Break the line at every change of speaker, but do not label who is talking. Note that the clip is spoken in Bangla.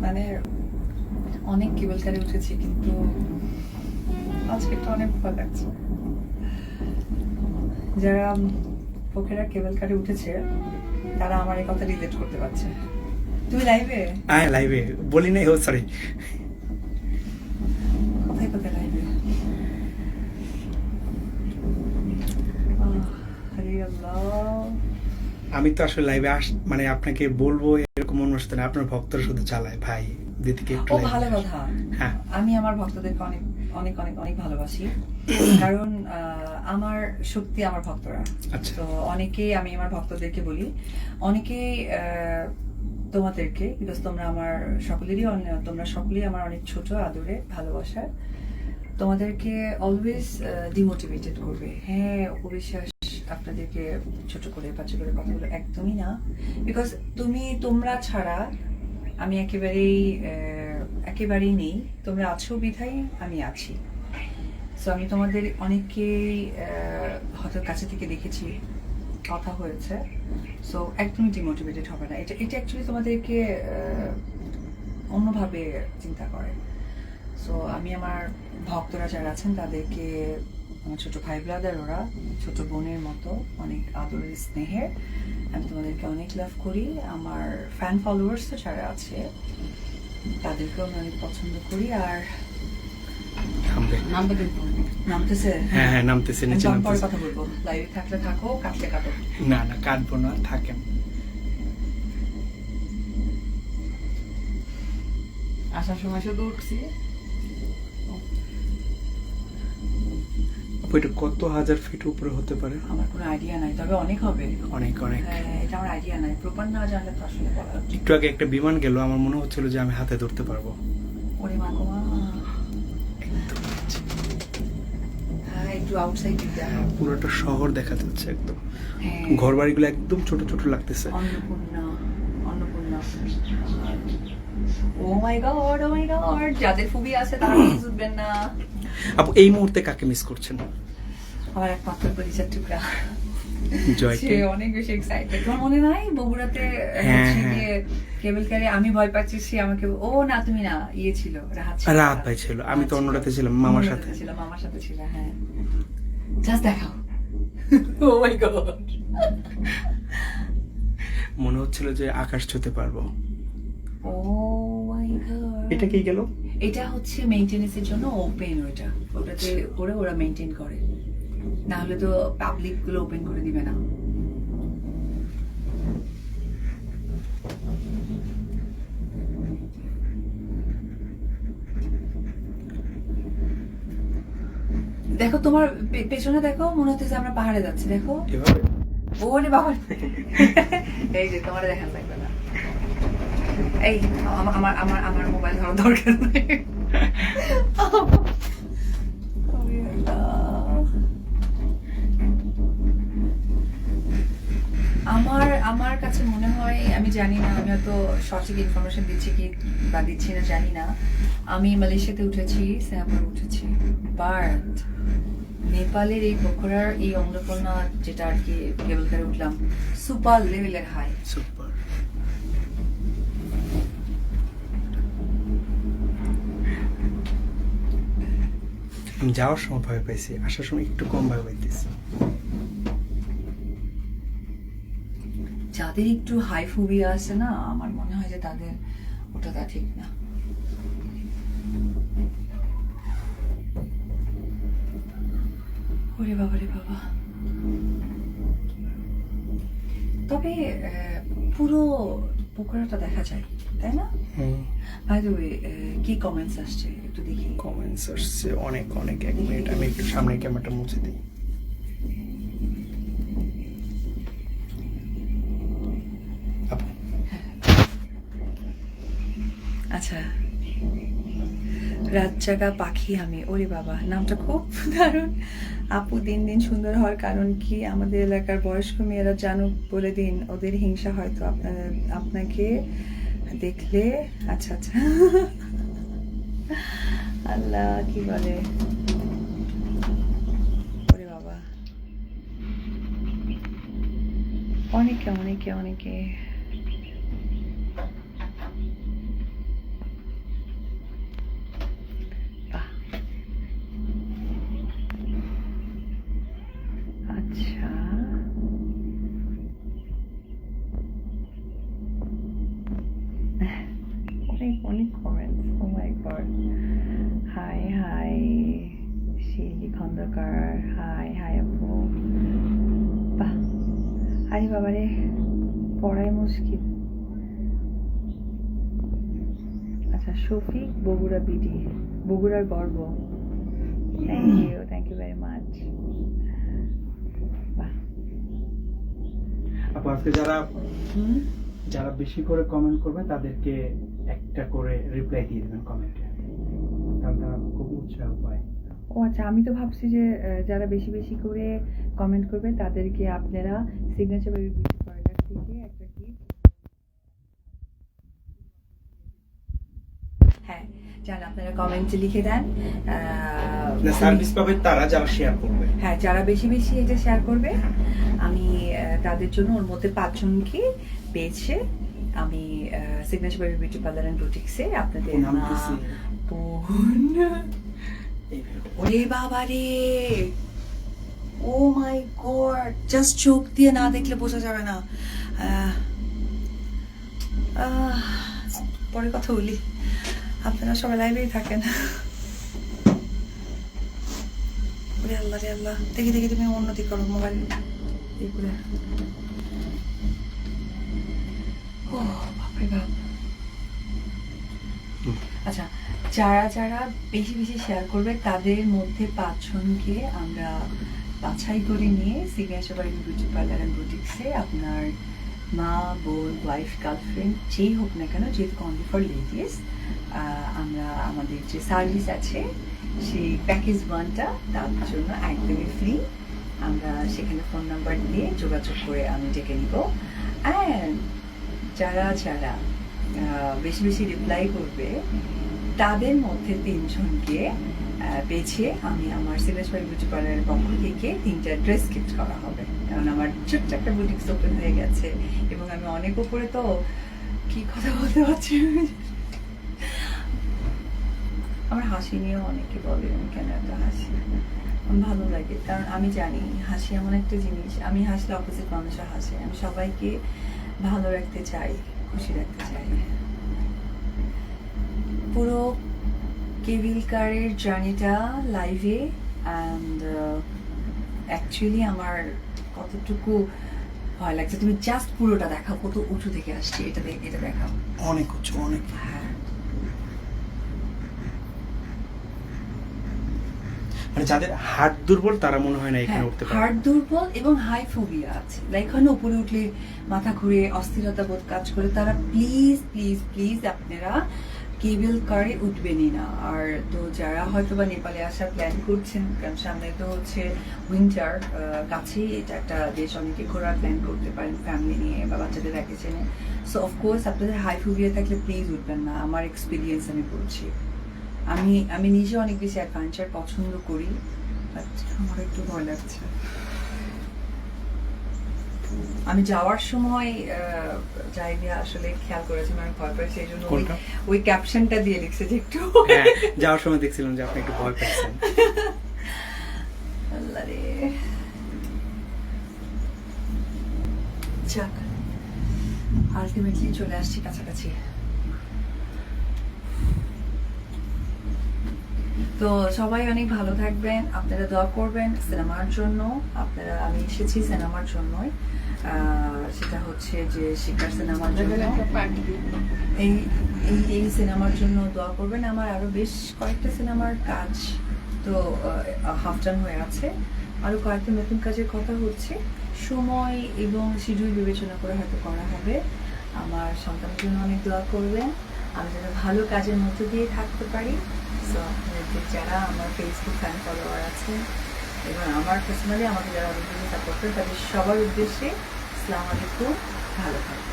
মানে অনেক কেবল কারে উঠেছি, কিন্তু আজকে একটু অনেক ভয় লাগছে। যারা পোকেরা কেবল কারে উঠেছে তারা আমার এই কথা রিলেট করতে পারছে। তুমি লাইভে?
হ্যাঁ লাইভে বলি নাই, ও সরি।
কোথায় কোথায় লাইভে? আরে আল্লাহ,
আমি তো আসলে লাইভে মানে আপনাকে বলবো এরকম অনুষ্ঠান না, আপনার ভক্তরা শুধু চালায় ভাই, দিদিকে একটু
ও
live-
ভালো কথা।
হ্যাঁ
আমি আমার ভক্তদেরকে অনেক অনেক অনেক অনেক ভালোবাসি, কারণ আমার শক্তি আমার ভক্তরা।
আচ্ছা।
তো অনেকেই, আমি আমার ভক্তদেরকে বলি, অনেকেই তোমাদেরকে, বিকজ তোমরা আমার সকলেরই তোমরা সকলেই আমার অনেক ছোট আদরে ভালোবাসার, তোমাদেরকে অলওয়েজ ডিমোটিভেটেড করবে। হ্যাঁ, অপবিশ্বাস আপনাদেরকে ছোট করে বাচ্চা করে কথা বলে, একদমই না। বিকজ তোমরা ছাড়া আমি একেবারেই নেই। তোমরা আছো বিধায় আমি আছি। সো আমি তোমাদের অনেককেই হয়তো কাছে থেকে দেখেছি, কথা হয়েছে। সো একদমই ডিমোটিভেটেড হবে না। এটা অ্যাকচুয়ালি তোমাদেরকে অন্যভাবে চিন্তা করে। সো আমি আমার ভক্তরা যারা আছেন তাদেরকে, আমার ছোট ভাই ব্রাদার, ওরা ছোট বোনের মতো অনেক আদরের স্নেহের, আমি তোমাদেরকে অনেক লাভ করি। আমার ফ্যান ফলোয়ার্স তো যারা আছে তাদেরকেও আমি অনেক পছন্দ করি। আর নামতেছে?
হ্যাঁ হ্যাঁ নামতেছে, নিচে
আমি পরে
নামতেছে।
কথা বলবো। লাইভে থাকলে থাকো, কাটলে কাটো।
না না কাটবো না, থাকেন।
আসার সময় শুধু উঠছি।
আপু এটা কত হাজার ফিট উপরে হতে পারে?
আমার কোনো আইডিয়া নাই, তবে অনেক হবে।
অনেক অনেক।
হ্যাঁ, এটা আমার আইডিয়া নাই, প্রপার না জানলে তো আসলে বলা যাচ্ছে না।
একটু আগে একটা বিমান গেল, আমার মনে হচ্ছিল যে আমি হাতে ধরতে পারবো।
ওরে মা গো মা।
একদম নিচে।
হ্যাঁ, একটু আউটসাইড দেখা।
পুরোটা শহর দেখা যাচ্ছে একদম।
হ্যাঁ,
ঘর বাড়িগুলো একদম ছোট ছোট লাগতেছে।
অন্নপূর্ণা, অন্নপূর্ণা। ও my god, O my god, যাদের ফোবি আছে তারা প্লিজ উঠবেন না।
আপু এই মুহূর্তে কাকে মিস করছেন?
আমার একমাত্র পরিচয় টুকরা,
জয়কে।
সে অনেক বেশি এক্সাইটেড। তোমার মনে নাই বগুড়াতে
হ্যাঁ,
হচ্ছে
হ্যাঁ।
গিয়ে কেবল কারে আমি ভয় পাচ্ছি, সে আমাকে, ও না তুমি না, ইয়ে ছিল, রাহাত ছিল।
রাহাত ভাই ছিল, আমি তো অন্যটাতে ছিলাম, মামার সাথে।
ছিলাম, মামার সাথে ছিল। হ্যাঁ, জাস্ট দেখাও। ও মাই গড,
মনে হচ্ছিল যে আকাশ ছুঁতে পারবো।
ও মাই গড।
এটা কি গেল?
এটা হচ্ছে মেইনটেনেন্সের জন্য ওপেন, ওটাতে করে ওরা মেইনটেইন করে, না হলে তো পাবলিক গুলো ওপেন করে দিবে না। দেখো তোমার পেছনে দেখো, মনে হচ্ছে আমরা পাহাড়ে যাচ্ছি। দেখো,
এভাবে
ওরে বাবা। এই যে তোমার দেখান লাগবে না। এই আমার আমার আমার মোবাইল ধরার দরকার নেই। আমার কাছে মনে হয়, আমি জানি না, আমি হয়তো সঠিক ইনফরমেশন দিচ্ছি কি বা দিচ্ছি না জানি না, আমি মালয়েশিয়াতে উঠেছি, সিঙ্গাপুরে উঠেছি, বাট নেপালের এই পোখরার এই অন্নপূর্ণা যেটা আর কি কেবল কারে উঠলাম, সুপার লেভেলের হাই।
সুপার। আমি যাওয়ার সময় ভয় পাইছি, আসার সময় একটু কম ভয় পাইতেছি।
যাদের একটু হাই ফোবিয়া আছে না, আমার মনে হয় যে তাদের ওঠাটা ঠিক না। ওরে বাবা রে বাবা। তবে পুরো পোখরাটা দেখা যায়, তাই না? বাই দ্য ওয়ে, কি কমেন্টস আসছে একটু দেখি।
কমেন্টস আসছে অনেক অনেক, এক মিনিট আমি একটু সামনে ক্যামেরাটা মুছে দিই। আপু
আচ্ছা, রাত জাগা পাখি আমি, ওরে বাবা, নামটা খুব দারুণ। আপু দিন দিন সুন্দর হওয়ার কারণ কি? আমাদের এলাকার বয়স্ক মেয়েরা জানুক বলে দিন, ওদের হিংসা হয়তো আপনাকে দেখলে। আচ্ছা আচ্ছা। আল্লাহ, কি বলে, ওরে বাবা, অনেকে অনেকে অনেকে। অনেক comments, oh my God. Hi hi Shili Khandakar, hi hi আপু। বাহ, আরে বাবারে, পড়াই মুশকিল। আচ্ছা, শফিক বগুড়া বিডি, বগুড়ার গর্ব। Thank you very much. বাহ।
আপু আজকে যারা বেশি করে কমেন্ট করবে তাদেরকে একটা করে রিপ্লাই দিয়ে দেবেন কমেন্টে, তাহলে তারা খুব উৎসাহ পায়।
ও আচ্ছা, আমি তো ভাবছি যে যারা বেশি বেশি করে কমেন্ট করবে তাদেরকে আপনারা সিগনেচার বেবি বিউটি পার্লার থেকে একটা গিফট, হ্যাঁ, যারা আপনারা কমেন্টে লিখে দেন।
না, সার্ভিস পাবে তারা যারা শেয়ার করবে।
হ্যাঁ, যারা বেশি বেশি এটা শেয়ার করবে, আমি তাদের জন্য ওর মধ্যে 5 জনকে পেয়েছে আমি Signature Baby Beauty Parlour and বুটিক্সে আপনাদের
নাম
মা
দিছি।
বোন। ওরে বাবা রে, ও মাই গড, জাস্ট চোখ দিয়ে না দেখলে বোঝা যাবে না। পরে কথা বলি, আপনারা সবাই লাইভেই থাকেন। ওরে আল্লাহ রে আল্লাহ, দেখি দেখি, তুমি অন্যদিকে করো মোবাইল এই করে। ও বাপরে বাপ। আচ্ছা, যারা যারা বেশি বেশি শেয়ার করবে তাদের মধ্যে 5 জনকে আমরা বাছাই করে নিয়ে Signature Baby Beauty Parlour and বুটিক্সে আপনার মা, বোন, ওয়াইফ, গার্লফ্রেন্ড যেই হোক না কেন, যেহেতু অনলি ফর লেডিস, আমরা আমাদের যে সার্ভিস আছে সেই প্যাকেজ 1টা তার জন্য একদমই ফ্রি। আমরা সেখানে ফোন নাম্বার দিয়ে যোগাযোগ করে আমি ডেকে নিব। অ্যান্ড যারা যারা বেশি বেশি রিপ্লাই করবে তাদের মধ্যে 3 জনকে বেছে আমি আমার সিগনেচার বিউটি পার্লারের পক্ষ থেকে 3টা ড্রেস গিফট করা হবে। কারণ আমার ছোট্ট একটা বুটিক্স ওপেন হয়ে গেছে এবং আমি অনেক উপরে, তো কি কথা বলতে পারছি। আমার হাসি নিয়েও অনেকে বলে আমি কেন এত হাসি। আমার ভালো লাগে, কারণ আমি জানি হাসি এমন একটা জিনিস, আমি হাসলে অপোজিট মানুষও হাসে। আমি সবাইকে ভালো রাখতে চাই, খুশি রাখতে চাই। পুরো কেবিল কারের জার্নিটা লাইভে, অ্যান্ড অ্যাকচুয়ালি আমার কতটুকু ভয় লাগছে, তুমি জাস্ট পুরোটা দেখাও, কত উঁচু থেকে আসছে, এটা দেখাও।
অনেক উঁচু, অনেক।
হ্যাঁ,
মানে যাদের হার্ট দুর্বল তারা মনে হয় না এখানে উঠতে পারে।
হার্ট দুর্বল এবং হাই ফোবিয়া আছে, লাইক হয় না উপরে উঠলে মাথা ঘুরে অস্থিরতা বোধ কাজ করে, তারা প্লিজ প্লিজ প্লিজ আপনারা কেবল কারে উঠবেনই না। আর তো যারা হয়তো বা নেপালে আসার প্ল্যান করছেন, কারণ সামনে তো হচ্ছে উইন্টার, কাছেই এটা একটা দেশ, অনেকে ঘোরার প্ল্যান করতে পারেন ফ্যামিলি নিয়ে বা বাচ্চাদের একে চেনে। সো অফকোর্স আপনাদের হাই ফোবিয়া থাকলে প্লিজ উঠবেন না, আমার এক্সপিরিয়েন্স আমি বলছি। আমি নিজে অনেক বেশি অ্যাডভেঞ্চার পছন্দ করি, বাট আমার একটু ভয় লাগছে। আমি যাওয়ার সময় যাইনি আসলে, খেয়াল করেছিলাম আমি ভয় পাই, সেই জন্য ওই ক্যাপশনটা দিয়ে লিখছে যে একটু।
হ্যাঁ, যাওয়ার সময় দেখছিলাম যে আপনি একটু ভয় পাচ্ছেন।
আল্লাহ রে, যাক, আলটিমেটলি চলে আসছি কাছাকাছি। তো সবাই অনেক ভালো থাকবেন, আপনারা দোয়া করবেন সিনেমার জন্য। আমি এসেছি সিনেমার জন্যই, সেটা হচ্ছে যে শিকার সিনেমার জন্য। এই সিনেমার জন্য দোয়া করবেন। আমার আরো বেশ কয়েকটা সিনেমার কাজ তো হাফ ডান হয়ে আছে, আরো কয়েকটা নতুন কাজের কথা হচ্ছে, সময় এবং শিডিউল বিবেচনা করে হয়তো করা হবে। আমার সন্তানের জন্য অনেক দোয়া করবেন, আমি যেন ভালো কাজের মধ্যে দিয়ে থাকতে পারি। সো আপনাদের যারা আমার ফেসবুক ফ্যান ফলোয়ার আছে এবং আমার পার্সোনালি আমাকে যারা অনেক সাপোর্ট করে, তাদের সবার উদ্দেশ্যে আসসালামু আলাইকুম, ভালো থাকবেন।